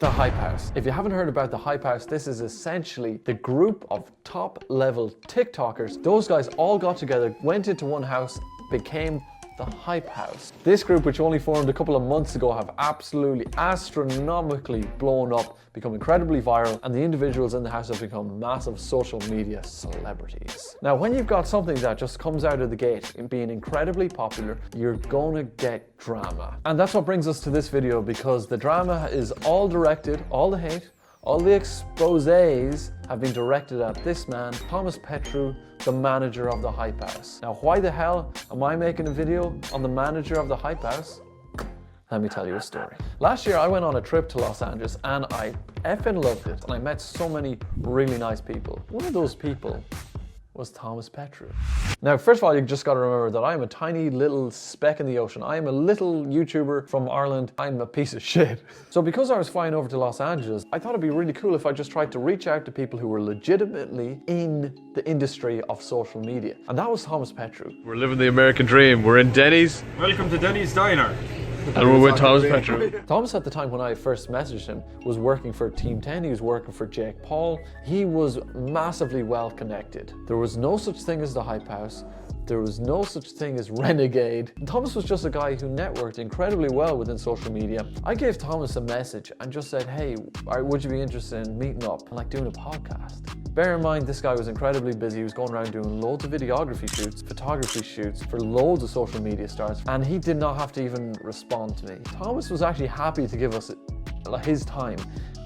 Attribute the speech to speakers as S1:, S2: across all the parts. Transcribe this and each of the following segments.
S1: The Hype House. If you haven't heard about the Hype House, this is essentially the group of top-level TikTokers. Those guys all got together, went into one house, became the Hype House. This group, which only formed a couple of months ago, have absolutely astronomically blown up, become incredibly viral, and the individuals in the house have become massive social media celebrities. Now, when you've got something that just comes out of the gate being incredibly popular, you're gonna get drama. And that's what brings us to this video, because the drama is all directed, all the hate, all the exposés have been directed at this man, Thomas Petrou, the manager of the Hype House. Now, why the hell am I making a video on the manager of the Hype House? Let me tell you a story. Last year, I went on a trip to Los Angeles and I effing loved it. And I met so many really nice people. One of those people was Thomas Petrou. Now, first of all, you just gotta remember that I am a tiny little speck in the ocean. I am a little YouTuber from Ireland. I'm a piece of shit. So because I was flying over to Los Angeles, I thought it'd be really cool if I just tried to reach out to people who were legitimately in the industry of social media. And that was Thomas Petrou.
S2: We're living the American dream. We're in Denny's.
S3: Welcome to Denny's Diner.
S2: And we're with Thomas Petrou.
S1: Thomas, at the time when I first messaged him, was working for Team 10. He was working for Jake Paul. He was massively well connected. There was no such thing as the Hype House. There was no such thing as Renegade. Thomas was just a guy who networked incredibly well within social media. I gave Thomas a message and just said, hey, would you be interested in meeting up and like doing a podcast? Bear in mind, this guy was incredibly busy. He was going around doing loads of videography shoots, photography shoots for loads of social media stars, and he did not have to even respond to me. Thomas was actually happy to give us his time,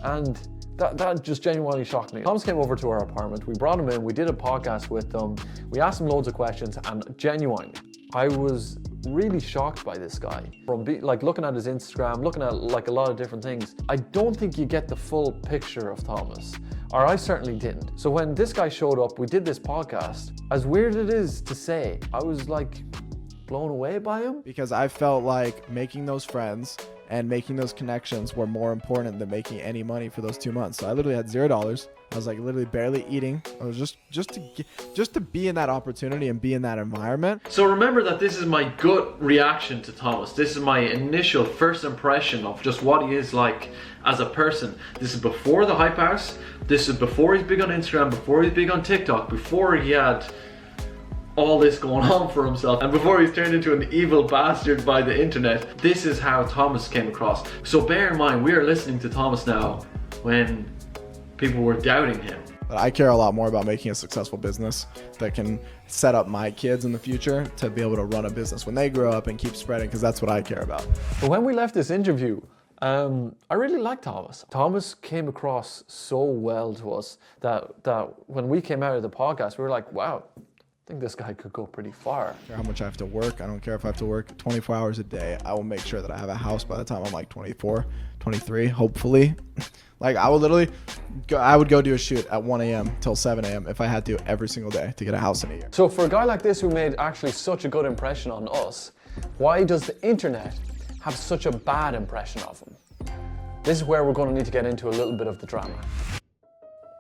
S1: and that just genuinely shocked me. Thomas came over to our apartment, we brought him in, we did a podcast with him, we asked him loads of questions, and genuinely, I was really shocked by this guy. From looking at his Instagram, looking at like a lot of different things, I don't think you get the full picture of Thomas, or I certainly didn't. So when this guy showed up, we did this podcast. As weird it is to say, I was like blown away by him.
S4: Because I felt like making those friends and making those connections were more important than making any money for those 2 months. So I literally had $0. I was like literally barely eating. I was just to be in that opportunity and be in that environment.
S1: So remember that this is my gut reaction to Thomas. This is my initial first impression of just what he is like as a person. This is before the Hype House. This is before he's big on Instagram, before he's big on TikTok, before he had all this going on for himself, and before he's turned into an evil bastard by the internet. This is how Thomas came across. So bear in mind, we are listening to Thomas now when people were doubting him.
S4: But I care a lot more about making a successful business that can set up my kids in the future to be able to run a business when they grow up and keep spreading, because that's what I care about.
S1: But when we left this interview, I really liked Thomas. Thomas came across so well to us that when we came out of the podcast, we were like, wow, I think this guy could go pretty far.
S4: I don't care how much I have to work. I don't care if I have to work 24 hours a day. I will make sure that I have a house by the time I'm like 24, 23, hopefully. Like I would go do a shoot at 1 a.m. till 7 a.m. if I had to every single day to get a house in a year.
S1: So for a guy like this who made actually such a good impression on us, why does the internet have such a bad impression of him? This is where we're going to need to get into a little bit of the drama.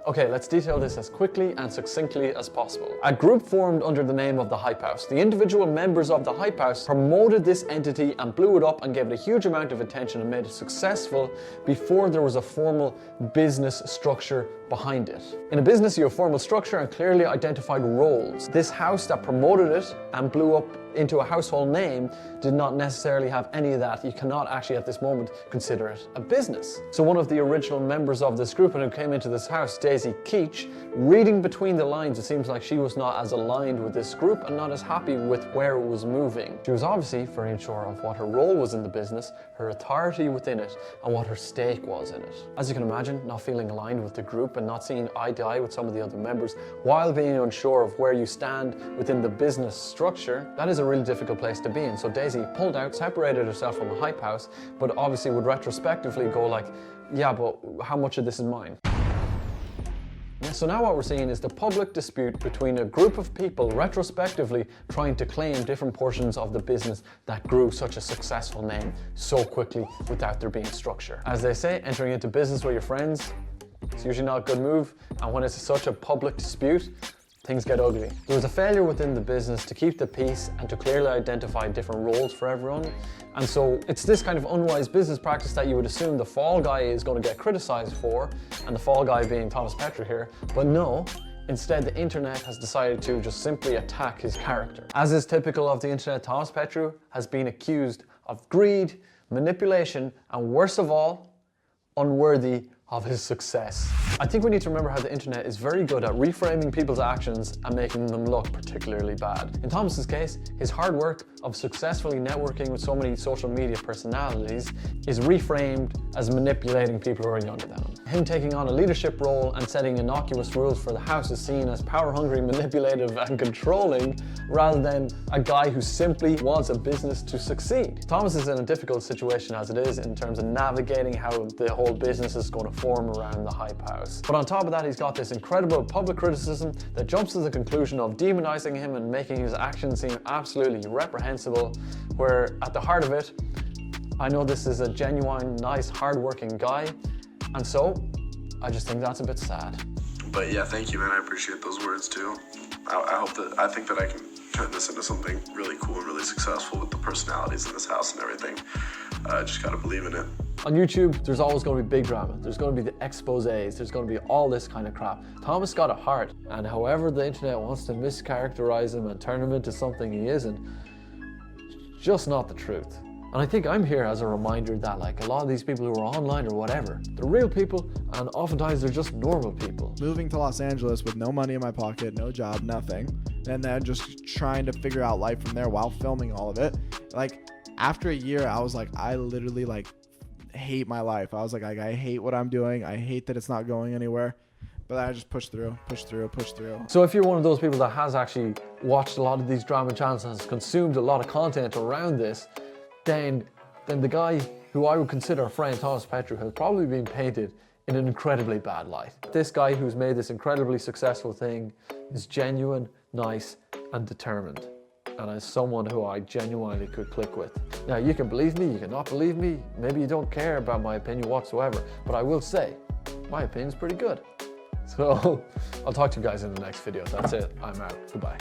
S1: Okay, let's detail this as quickly and succinctly as possible. A group formed under the name of the Hype House. The individual members of the Hype House promoted this entity and blew it up and gave it a huge amount of attention and made it successful before there was a formal business structure behind it. In a business, you have formal structure and clearly identified roles. This house that promoted it and blew up into a household name did not necessarily have any of that. You cannot actually at this moment consider it a business. So one of the original members of this group and who came into this house, Daisy Keach, reading between the lines, it seems like she was not as aligned with this group and not as happy with where it was moving. She was obviously very unsure of what her role was in the business, her authority within it, and what her stake was in it. As you can imagine, not feeling aligned with the group and not seeing eye to eye with some of the other members, while being unsure of where you stand within the business structure, that is a really difficult place to be in. So Daisy pulled out, separated herself from the Hype House, but obviously would retrospectively go like, yeah, but how much of this is mine? So now what we're seeing is the public dispute between a group of people retrospectively trying to claim different portions of the business that grew such a successful name so quickly without there being structure. As they say, entering into business with your friends, it's usually not a good move, and when it's such a public dispute, things get ugly. There was a failure within the business to keep the peace and to clearly identify different roles for everyone. And so it's this kind of unwise business practice that you would assume the fall guy is going to get criticized for, and the fall guy being Thomas Petrou here, but no. Instead, the internet has decided to just simply attack his character. As is typical of the internet, Thomas Petrou has been accused of greed, manipulation, and worst of all, unworthy of his success. I think we need to remember how the internet is very good at reframing people's actions and making them look particularly bad. In Thomas's case, his hard work of successfully networking with so many social media personalities is reframed as manipulating people who are younger than him. Him taking on a leadership role and setting innocuous rules for the house is seen as power-hungry, manipulative, and controlling, rather than a guy who simply wants a business to succeed. Thomas is in a difficult situation as it is in terms of navigating how the whole business is going to form around the hype house. But on top of that, he's got this incredible public criticism that jumps to the conclusion of demonizing him and making his actions seem absolutely reprehensible, where at the heart of it, I know this is a genuine, nice, hard-working guy, and so I just think that's a bit sad.
S3: But yeah, thank you, man. I appreciate those words too. I think that I can turn this into something really cool and really successful with the personalities in this house and everything. Just gotta believe in it.
S1: On YouTube, there's always going to be big drama. There's going to be the exposés. There's going to be all this kind of crap. Thomas got a heart, and however the internet wants to mischaracterize him and turn him into something he isn't, it's just not the truth. And I think I'm here as a reminder that like a lot of these people who are online or whatever, they're real people, and oftentimes they're just normal people.
S4: Moving to Los Angeles with no money in my pocket, no job, nothing, and then just trying to figure out life from there while filming all of it. Like after a year, I was like, I literally like hate my life. I was like, I hate what I'm doing. I hate that it's not going anywhere. But I just push through.
S1: So if you're one of those people that has actually watched a lot of these drama channels and has consumed a lot of content around this, then the guy who I would consider a friend, Thomas Petrou, has probably been painted in an incredibly bad light. This guy who's made this incredibly successful thing is genuine, nice, and determined. And as someone who I genuinely could click with. Now, you can believe me, you can not believe me, maybe you don't care about my opinion whatsoever, but I will say, my opinion's pretty good. So, I'll talk to you guys in the next video. That's it, I'm out, goodbye.